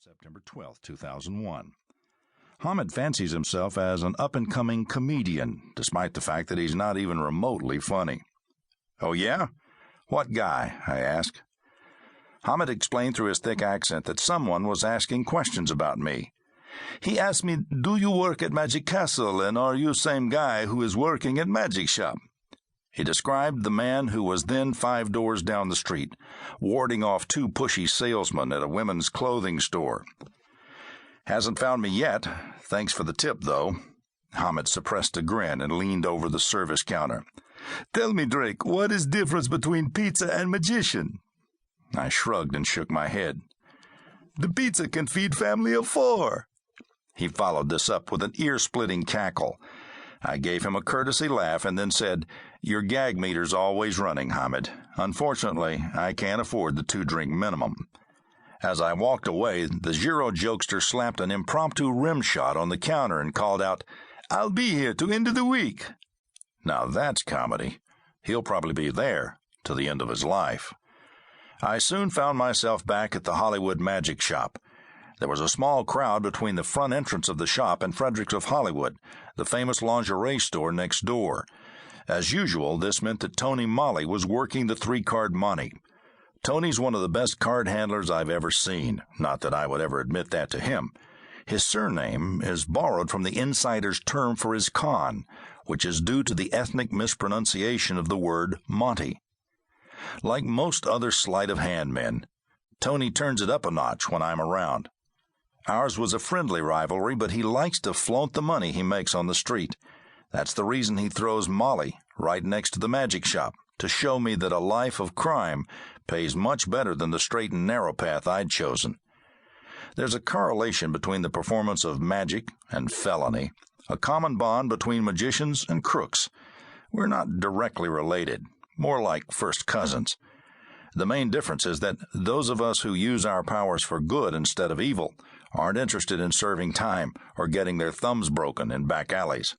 September 12, 2001. Hamid fancies himself as an up-and-coming comedian, despite the fact that he's not even remotely funny. "Oh, yeah? What guy?" I ask. Hamid explained through his thick accent that someone was asking questions about me. "He asked me, do you work at Magic Castle, and are you same guy who is working at Magic Shop?" He described the man who was then 5 doors down the street, warding off 2 pushy salesmen at a women's clothing store. "Hasn't found me yet. Thanks for the tip, though." Hamid suppressed a grin and leaned over the service counter. "Tell me, Drake, what is difference between pizza and magician?" I shrugged and shook my head. "The pizza can feed family of 4. He followed this up with an ear-splitting cackle. I gave him a courtesy laugh and then said, "Your gag meter's always running, Hamid. Unfortunately, I can't afford the 2-drink minimum." As I walked away, the Giro jokester slapped an impromptu rim shot on the counter and called out, "I'll be here to end of the week." Now that's comedy. He'll probably be there to the end of his life. I soon found myself back at the Hollywood Magic Shop. There was a small crowd between the front entrance of the shop and Frederick's of Hollywood, the famous lingerie store next door. As usual, this meant that Tony Molly was working the 3-card monte. Tony's one of the best card handlers I've ever seen, not that I would ever admit that to him. His surname is borrowed from the insider's term for his con, which is due to the ethnic mispronunciation of the word Monty. Like most other sleight-of-hand men, Tony turns it up a notch when I'm around. Ours was a friendly rivalry, but he likes to flaunt the money he makes on the street. That's the reason he throws Molly right next to the magic shop, to show me that a life of crime pays much better than the straight and narrow path I'd chosen. There's a correlation between the performance of magic and felony, a common bond between magicians and crooks. We're not directly related, more like first cousins. The main difference is that those of us who use our powers for good instead of evil aren't interested in serving time or getting their thumbs broken in back alleys.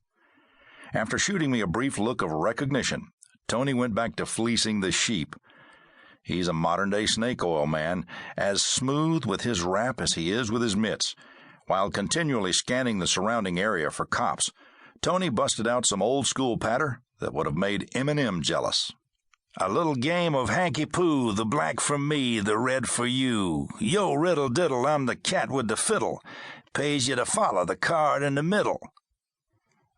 After shooting me a brief look of recognition, Tony went back to fleecing the sheep. He's a modern-day snake oil man, as smooth with his rap as he is with his mitts. While continually scanning the surrounding area for cops, Tony busted out some old-school patter that would have made Eminem jealous. "A little game of hanky-poo, the black for me, the red for you. Yo, riddle-diddle, I'm the cat with the fiddle. Pays you to follow the card in the middle."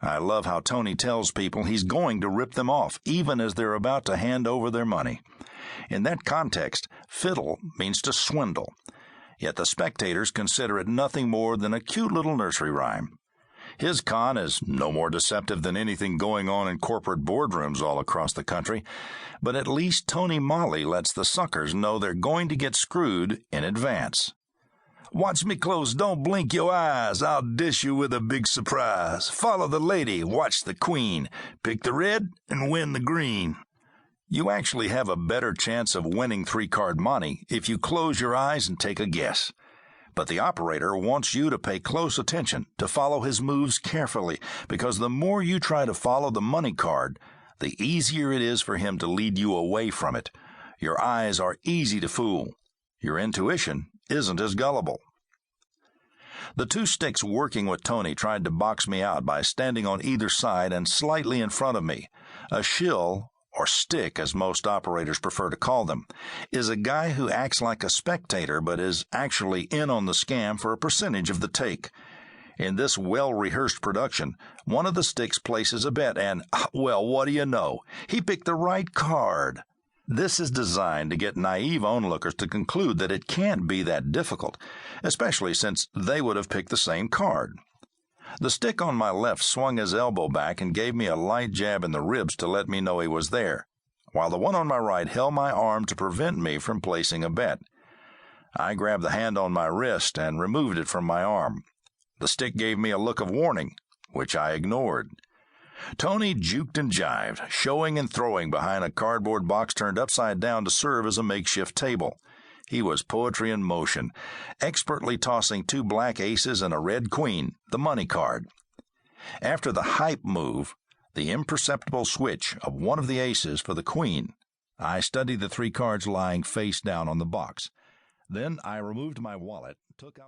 I love how Tony tells people he's going to rip them off, even as they're about to hand over their money. In that context, fiddle means to swindle, yet the spectators consider it nothing more than a cute little nursery rhyme. His con is no more deceptive than anything going on in corporate boardrooms all across the country, but at least Tony Molly lets the suckers know they're going to get screwed in advance. "Watch me close, don't blink your eyes, I'll dish you with a big surprise. Follow the lady, watch the queen, pick the red and win the green." You actually have a better chance of winning 3-card monte if you close your eyes and take a guess. But the operator wants you to pay close attention, to follow his moves carefully, because the more you try to follow the money card, the easier it is for him to lead you away from it. Your eyes are easy to fool. Your intuition isn't as gullible. The 2 sticks working with Tony tried to box me out by standing on either side and slightly in front of me. A shill, or stick as most operators prefer to call them, is a guy who acts like a spectator but is actually in on the scam for a percentage of the take. In this well-rehearsed production, one of the sticks places a bet and, well, what do you know? He picked the right card. This is designed to get naive onlookers to conclude that it can't be that difficult, especially since they would have picked the same card. The stick on my left swung his elbow back and gave me a light jab in the ribs to let me know he was there, while the one on my right held my arm to prevent me from placing a bet. I grabbed the hand on my wrist and removed it from my arm. The stick gave me a look of warning, which I ignored. Tony juked and jived, showing and throwing behind a cardboard box turned upside down to serve as a makeshift table. He was poetry in motion, expertly tossing 2 black aces and a red queen, the money card. After the hype move, the imperceptible switch of one of the aces for the queen, I studied the 3 cards lying face down on the box. Then I removed my wallet, took out